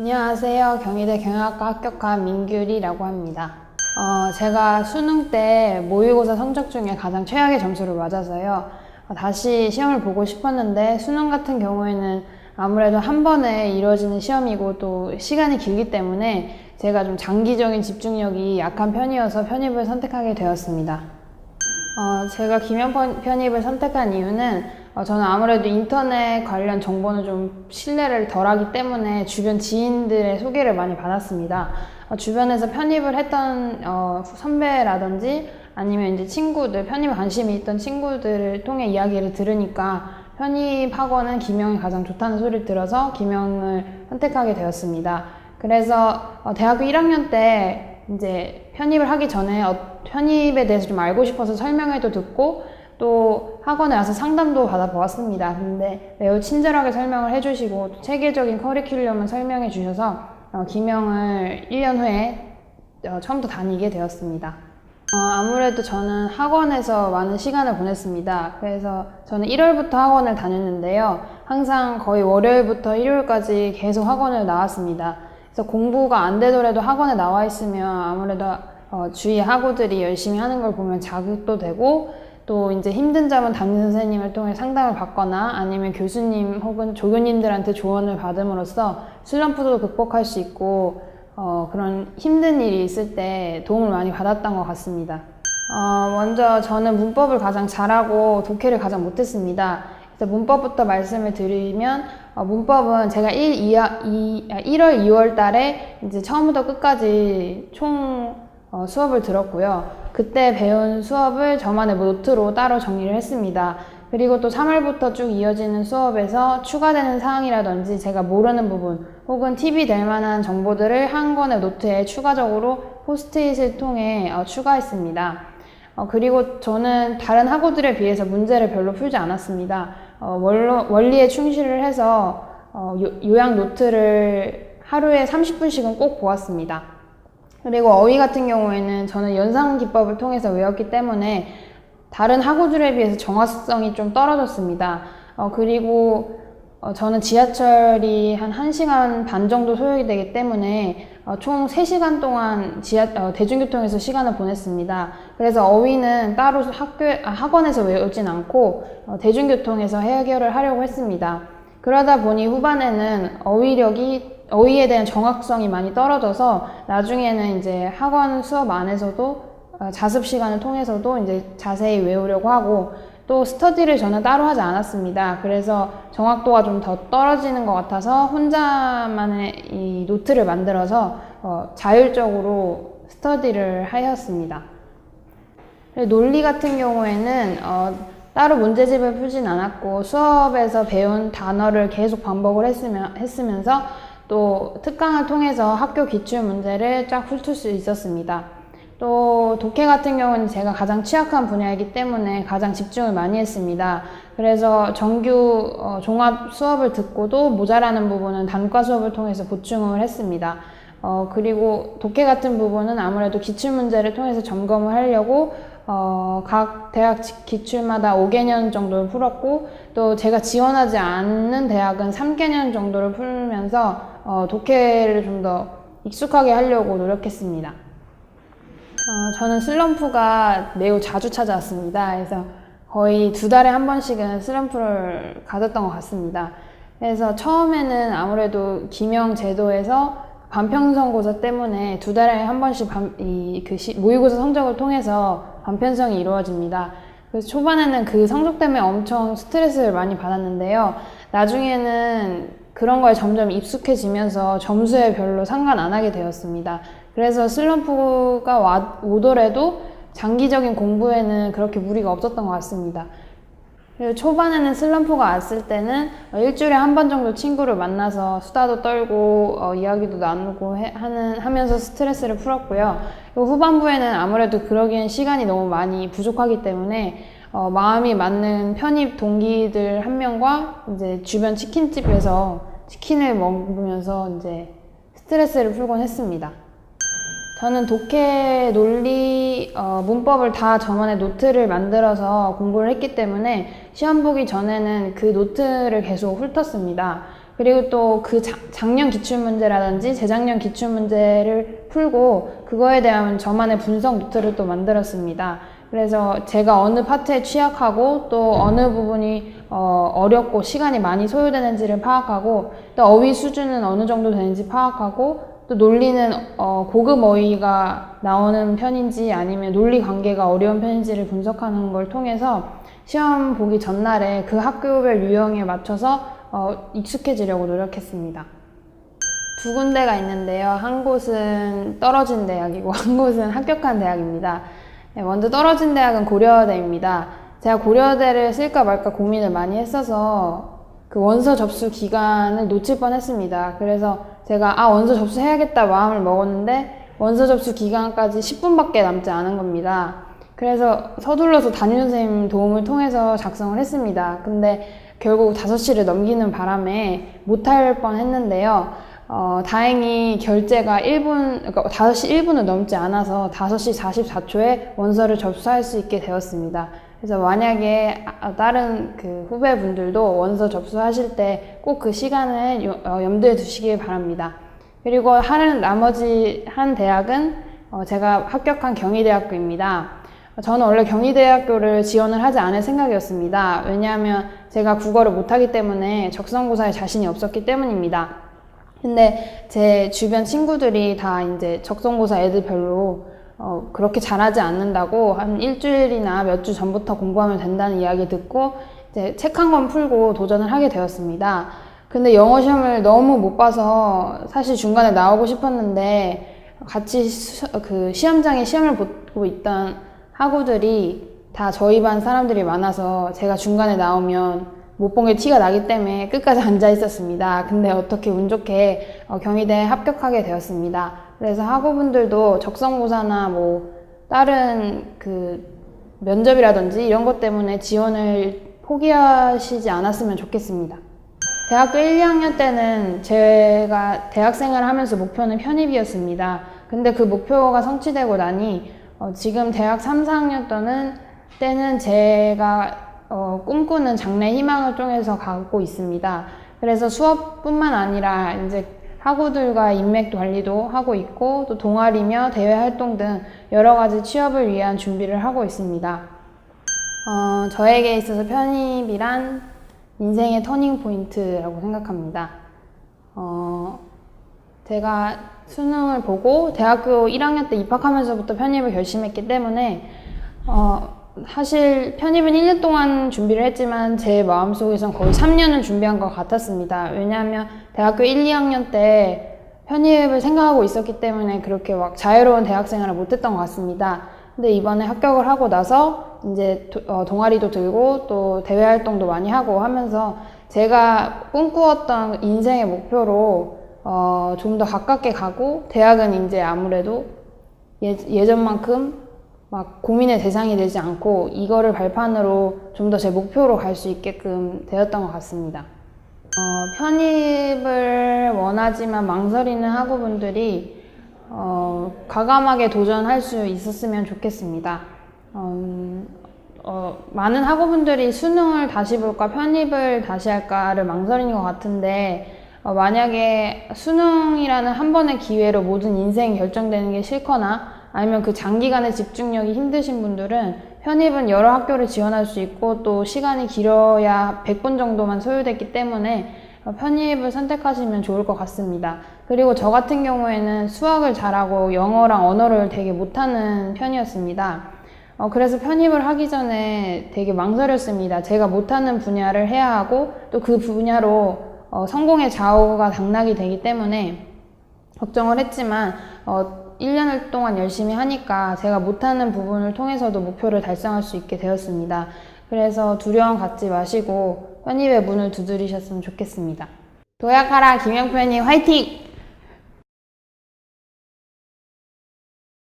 안녕하세요. 경희대 경영학과 합격한 민규리라고 합니다. 제가 수능 때 모의고사 성적 중에 가장 최악의 점수를 맞아서요. 다시 시험을 보고 싶었는데 수능 같은 경우에는 아무래도 한 번에 이루어지는 시험이고 또 시간이 길기 때문에 제가 좀 장기적인 집중력이 약한 편이어서 편입을 선택하게 되었습니다. 제가 김영 편입을 선택한 이유는 저는 아무래도 인터넷 관련 정보는 좀 신뢰를 덜하기 때문에 주변 지인들의 소개를 많이 받았습니다. 주변에서 편입을 했던 선배라든지 아니면 이제 친구들, 편입에 관심이 있던 친구들을 통해 이야기를 들으니까 편입학원은 김영이 가장 좋다는 소리를 들어서 김영을 선택하게 되었습니다. 그래서 대학교 1학년 때 이제 편입을 하기 전에 편입에 대해서 좀 알고 싶어서 설명회도 듣고 또 학원에 와서 상담도 받아보았습니다. 근데 매우 친절하게 설명을 해주시고 또 체계적인 커리큘럼을 설명해 주셔서 김영을 1년 후에 처음부터 다니게 되었습니다. 아무래도 저는 학원에서 많은 시간을 보냈습니다. 그래서 저는 1월부터 학원을 다녔는데요. 항상 거의 월요일부터 일요일까지 계속 학원을 나왔습니다. 그래서 공부가 안 되더라도 학원에 나와 있으면 아무래도 주위 학우들이 열심히 하는 걸 보면 자극도 되고 또 이제 힘든 점은 담임 선생님을 통해 상담을 받거나 아니면 교수님 혹은 조교님들한테 조언을 받음으로써 슬럼프도 극복할 수 있고 그런 힘든 일이 있을 때 도움을 많이 받았던 것 같습니다. 먼저 저는 문법을 가장 잘하고 독해를 가장 못했습니다. 그래서 문법부터 말씀을 드리면 문법은 제가 1월, 2월 달에 이제 처음부터 끝까지 총 수업을 들었고요. 그때 배운 수업을 저만의 노트로 따로 정리를 했습니다. 그리고 또 3월부터 쭉 이어지는 수업에서 추가되는 사항이라든지 제가 모르는 부분 혹은 팁이 될 만한 정보들을 한 권의 노트에 추가적으로 포스트잇을 통해 추가했습니다. 그리고 저는 다른 학우들에 비해서 문제를 별로 풀지 않았습니다. 원리에 충실을 해서 요약 노트를 하루에 30분씩은 꼭 보았습니다. 그리고 어휘 같은 경우에는 저는 연상 기법을 통해서 외웠기 때문에 다른 학우들에 비해서 정확성이 좀 떨어졌습니다. 그리고 저는 지하철이 한 1시간 반 정도 소요가 되기 때문에 총 3시간 동안 대중교통에서 시간을 보냈습니다. 그래서 어휘는 따로 학원에서 외우진 않고 대중교통에서 해결을 하려고 했습니다. 그러다 보니 후반에는 어휘에 대한 정확성이 많이 떨어져서 나중에는 이제 학원 수업 안에서도 자습 시간을 통해서도 이제 자세히 외우려고 하고 또 스터디를 저는 따로 하지 않았습니다. 그래서 정확도가 좀 더 떨어지는 것 같아서 혼자만의 이 노트를 만들어서 자율적으로 스터디를 하였습니다. 논리 같은 경우에는 따로 문제집을 풀진 않았고 수업에서 배운 단어를 계속 반복을 했으면서 또 특강을 통해서 학교 기출 문제를 쫙 훑을 수 있었습니다. 또 독해 같은 경우는 제가 가장 취약한 분야이기 때문에 가장 집중을 많이 했습니다. 그래서 정규 종합 수업을 듣고도 모자라는 부분은 단과 수업을 통해서 보충을 했습니다. 그리고 독해 같은 부분은 아무래도 기출문제를 통해서 점검을 하려고 각 대학 기출마다 5개년 정도를 풀었고 또 제가 지원하지 않는 대학은 3개년 정도를 풀면서 독해를 좀 더 익숙하게 하려고 노력했습니다. 저는 슬럼프가 매우 자주 찾아왔습니다. 그래서 거의 2달에 한 번씩은 슬럼프를 가졌던 것 같습니다. 그래서 처음에는 아무래도 김영 제도에서 반편성고사 때문에 2달에 한 번씩 모의고사 성적을 통해서 반편성이 이루어집니다. 그래서 초반에는 그 성적 때문에 엄청 스트레스를 많이 받았는데요. 나중에는 그런 거에 점점 익숙해지면서 점수에 별로 상관 안 하게 되었습니다. 그래서 슬럼프가 오더라도 장기적인 공부에는 그렇게 무리가 없었던 것 같습니다. 그리고 초반에는 슬럼프가 왔을 때는 일주일에 한 번 정도 친구를 만나서 수다도 떨고 이야기도 나누고 하면서 스트레스를 풀었고요. 그리고 후반부에는 아무래도 그러기엔 시간이 너무 많이 부족하기 때문에 마음이 맞는 편입 동기들 한 명과 이제 주변 치킨집에서 치킨을 먹으면서 이제 스트레스를 풀곤 했습니다. 저는 독해, 논리, 문법을 다 저만의 노트를 만들어서 공부를 했기 때문에 시험 보기 전에는 그 노트를 계속 훑었습니다. 그리고 또 그 작년 기출문제라든지 재작년 기출문제를 풀고 그거에 대한 저만의 분석 노트를 또 만들었습니다. 그래서 제가 어느 파트에 취약하고 또 어느 부분이 어렵고 시간이 많이 소요되는지를 파악하고 또 어휘 수준은 어느 정도 되는지 파악하고 또 논리는 고급 어휘가 나오는 편인지 아니면 논리 관계가 어려운 편인지를 분석하는 걸 통해서 시험 보기 전날에 그 학교별 유형에 맞춰서 익숙해지려고 노력했습니다. 두 군데가 있는데요. 한 곳은 떨어진 대학이고 한 곳은 합격한 대학입니다. 네, 먼저 떨어진 대학은 고려대입니다. 제가 고려대를 쓸까 말까 고민을 많이 했어서 그 원서 접수 기간을 놓칠 뻔했습니다. 그래서 제가 원서 접수해야겠다 마음을 먹었는데 원서 접수 기간까지 10분밖에 남지 않은 겁니다. 그래서 서둘러서 담임선생님 도움을 통해서 작성을 했습니다. 근데 결국 5시를 넘기는 바람에 못할 뻔했는데요. 다행히 결제가 5시 1분을 넘지 않아서 5시 44초에 원서를 접수할 수 있게 되었습니다. 그래서 만약에 다른 그 후배분들도 원서 접수하실 때 꼭 그 시간을 염두에 두시길 바랍니다. 그리고 나머지 한 대학은 제가 합격한 경희대학교입니다. 저는 원래 경희대학교를 지원을 하지 않을 생각이었습니다. 왜냐하면 제가 국어를 못하기 때문에 적성고사에 자신이 없었기 때문입니다. 근데 제 주변 친구들이 다 이제 적성고사 애들 별로 그렇게 잘하지 않는다고 한 일주일이나 몇 주 전부터 공부하면 된다는 이야기 듣고 이제 책 한 권 풀고 도전을 하게 되었습니다. 근데 영어 시험을 너무 못 봐서 사실 중간에 나오고 싶었는데 같이 그 시험장에 시험을 보고 있던 학우들이 다 저희 반 사람들이 많아서 제가 중간에 나오면 못 본 게 티가 나기 때문에 끝까지 앉아 있었습니다. 근데 어떻게 운 좋게 경희대에 합격하게 되었습니다. 그래서 학우분들도 적성고사나 뭐 다른 그 면접이라든지 이런 것 때문에 지원을 포기하시지 않았으면 좋겠습니다. 대학교 1, 2학년 때는 제가 대학생활을 하면서 목표는 편입이었습니다. 근데 그 목표가 성취되고 나니 지금 대학 3, 4학년 때는 제가 꿈꾸는 장래 희망을 통해서 가고 있습니다. 그래서 수업뿐만 아니라 이제 학우들과 인맥 관리도 하고 있고 또 동아리며 대외 활동 등 여러 가지 취업을 위한 준비를 하고 있습니다. 저에게 있어서 편입이란 인생의 터닝 포인트라고 생각합니다. 제가 수능을 보고 대학교 1학년 때 입학하면서부터 편입을 결심했기 때문에 사실 편입은 1년 동안 준비를 했지만 제 마음속에선 거의 3년을 준비한 것 같았습니다. 왜냐하면 대학교 1, 2학년 때 편입을 생각하고 있었기 때문에 그렇게 막 자유로운 대학생활을 못했던 것 같습니다. 근데 이번에 합격을 하고 나서 이제 동아리도 들고 또 대외 활동도 많이 하고 하면서 제가 꿈꾸었던 인생의 목표로 좀 더 가깝게 가고 대학은 이제 아무래도 예전만큼 막 고민의 대상이 되지 않고 이거를 발판으로 좀 더 제 목표로 갈 수 있게끔 되었던 것 같습니다. 편입을 원하지만 망설이는 학우분들이 과감하게 도전할 수 있었으면 좋겠습니다. 많은 학우분들이 수능을 다시 볼까 편입을 다시 할까를 망설이는 것 같은데 만약에 수능이라는 한 번의 기회로 모든 인생이 결정되는 게 싫거나 아니면 그 장기간의 집중력이 힘드신 분들은 편입은 여러 학교를 지원할 수 있고 또 시간이 길어야 100분 정도만 소요됐기 때문에 편입을 선택하시면 좋을 것 같습니다. 그리고 저 같은 경우에는 수학을 잘하고 영어랑 언어를 되게 못하는 편이었습니다. 그래서 편입을 하기 전에 되게 망설였습니다. 제가 못하는 분야를 해야 하고 또 그 분야로 성공의 좌우가 당락이 되기 때문에 걱정을 했지만 1년 동안 열심히 하니까 제가 못하는 부분을 통해서도 목표를 달성할 수 있게 되었습니다. 그래서 두려움 갖지 마시고 편입의 문을 두드리셨으면 좋겠습니다. 도약하라 김영편님 화이팅!